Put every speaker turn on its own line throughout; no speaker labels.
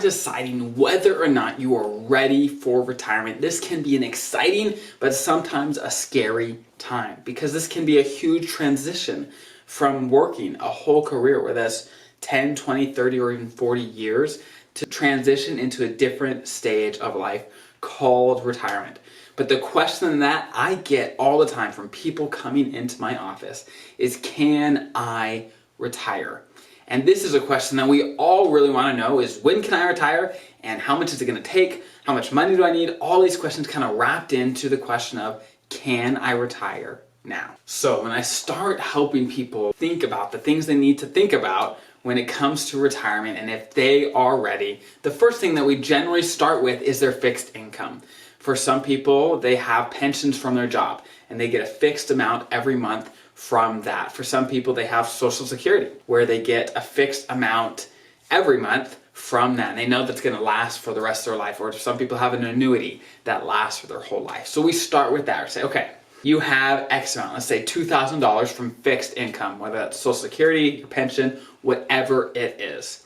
deciding whether or not you are ready for retirement, this can be an exciting but sometimes a scary time, because this can be a huge transition from working a whole career, whether that's 10, 20, 30, or even 40 years, to transition into a different stage of life called retirement. But the question that I get all the time from people coming into my office is, can I retire? And this is a question that we all really want to know, is when can I retire and how much is it going to take? How much money do I need? All these questions kind of wrapped into the question of, can I retire now? So when I start helping people think about the things they need to think about when it comes to retirement and if they are ready, the first thing that we generally start with is their fixed income. For some people, they have pensions from their job and they get a fixed amount every month from that. For some people, they have Social Security where they get a fixed amount every month from that, and they know that's going to last for the rest of their life. Or some people have an annuity that lasts for their whole life. So we start with that. We say, okay, you have X amount, let's say $2,000 from fixed income, whether that's Social Security, your pension, whatever it is.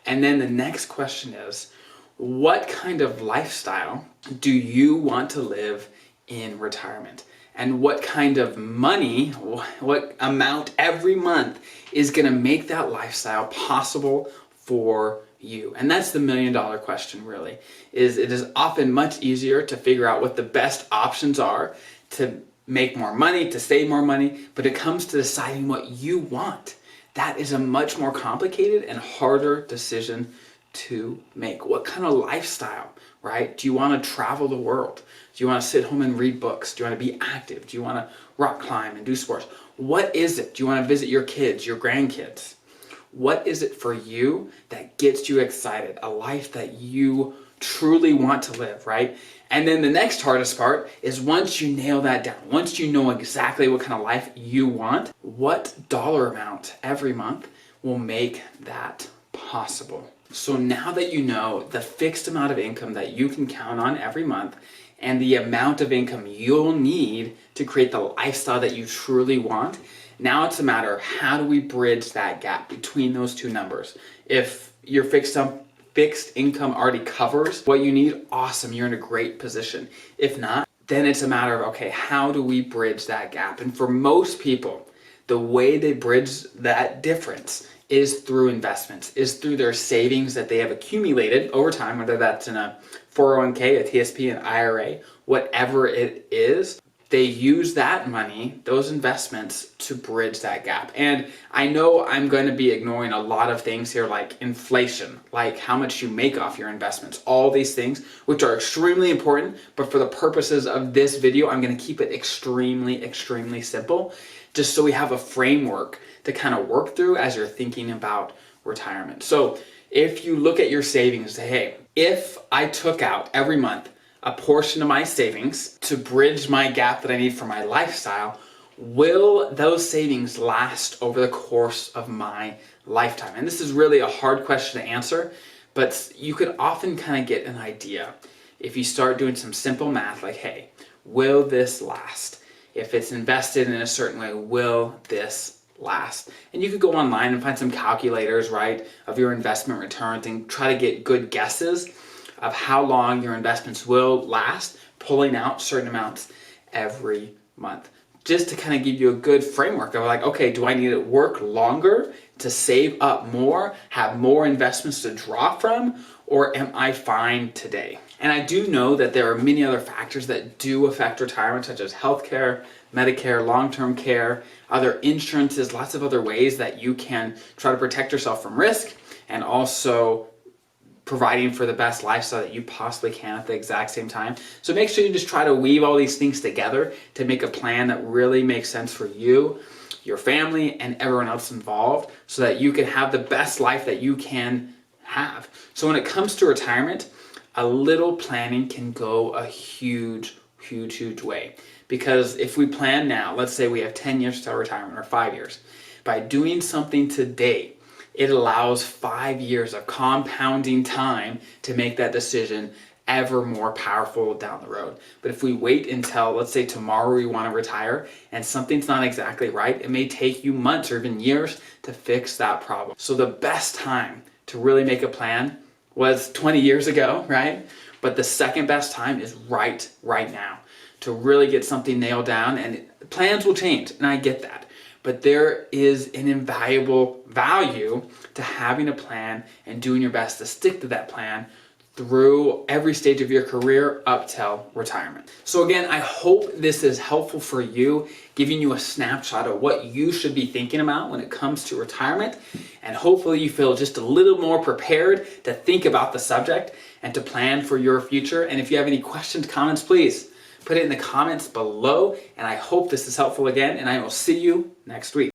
And then the next question is, what kind of lifestyle do you want to live in retirement? And what kind of money, what amount every month is going to make that lifestyle possible for you? And that's the $1 million question, really. It is often much easier to figure out what the best options are to make more money, to save more money, but it comes to deciding what you want. That is a much more complicated and harder decision to make. What kind of lifestyle, right? Do you want to travel the world? Do you want to sit home and read books? Do you want to be active? Do you want to rock climb and do sports? What is it? Do you want to visit your kids, your grandkids? What is it for you that gets you excited? A life that you truly want to live, right? And then the next hardest part is, once you nail that down, once you know exactly what kind of life you want, what dollar amount every month will make that possible? So now that you know the fixed amount of income that you can count on every month and the amount of income you'll need to create the lifestyle that you truly want, now it's a matter of how do we bridge that gap between those two numbers. If your fixed income already covers what you need, awesome, you're in a great position. If not, then it's a matter of, okay, how do we bridge that gap? And for most people, the way they bridge that difference is through investments, is through their savings that they have accumulated over time, whether that's in a 401k, a TSP, an IRA, whatever it is. They use that money, those investments, to bridge that gap. And I know I'm going to be ignoring a lot of things here, like inflation, like how much you make off your investments, all these things, which are extremely important. But for the purposes of this video, I'm going to keep it extremely, extremely simple, just so we have a framework to kind of work through as you're thinking about retirement. So if you look at your savings and say, hey, if I took out every month a portion of my savings to bridge my gap that I need for my lifestyle, will those savings last over the course of my lifetime? And this is really a hard question to answer, but you could often kind of get an idea if you start doing some simple math, like, hey, will this last? If it's invested in a certain way, will this last? And you could go online and find some calculators, right, of your investment returns and try to get good guesses of how long your investments will last, pulling out certain amounts every month. Just to kind of give you a good framework of like, okay, do I need to work longer to save up more, have more investments to draw from, or am I fine today? And I do know that there are many other factors that do affect retirement, such as healthcare, Medicare, long-term care, other insurances, lots of other ways that you can try to protect yourself from risk and also providing for the best lifestyle that you possibly can at the exact same time. So make sure you just try to weave all these things together to make a plan that really makes sense for you, your family, and everyone else involved, so that you can have the best life that you can have. So when it comes to retirement, a little planning can go a huge, huge, huge way. Because if we plan now, let's say we have 10 years to our retirement or 5 years, by doing something today, it allows 5 years of compounding time to make that decision ever more powerful down the road. But if we wait until, let's say tomorrow we want to retire and something's not exactly right, it may take you months or even years to fix that problem. So the best time to really make a plan was 20 years ago, right? But the second best time is right now to really get something nailed down. And plans will change, and I get that. But there is an invaluable value to having a plan and doing your best to stick to that plan through every stage of your career up till retirement. So again, I hope this is helpful for you, giving you a snapshot of what you should be thinking about when it comes to retirement. And hopefully you feel just a little more prepared to think about the subject and to plan for your future. And if you have any questions, comments, please put it in the comments below. And I hope this is helpful again, and I will see you next week.